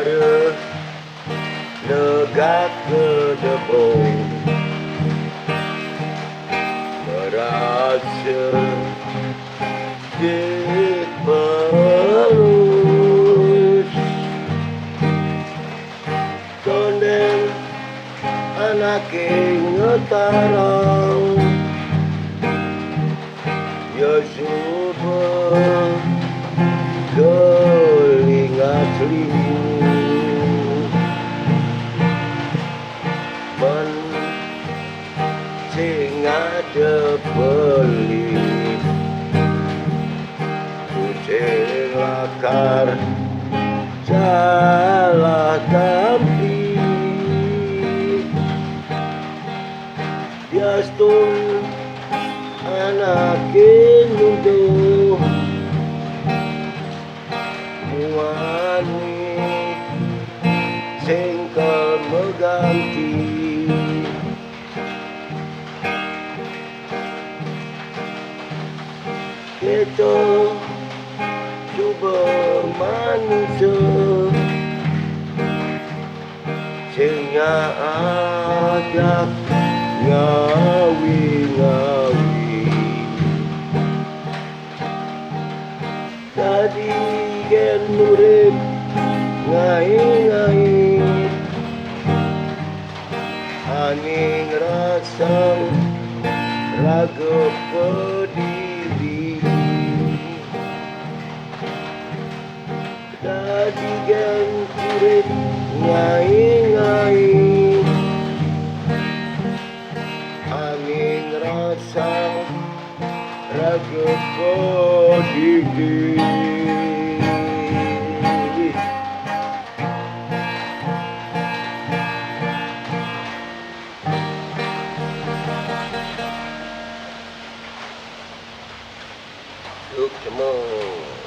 Aduh, legak kedebong merasa di perut tonden anak ngetarang ya super gelingat selimut men sing ada pelit kucing lakar salah tampi diastun anak nunduh muani singkel meganti kita coba manusia sehingga ada ngawi-ngawi tadi gen murid ngai-ngai ani ngerasa raga pediri tadi gen murid ngai-ngai ani ngerasa raga pediri. Look, come on.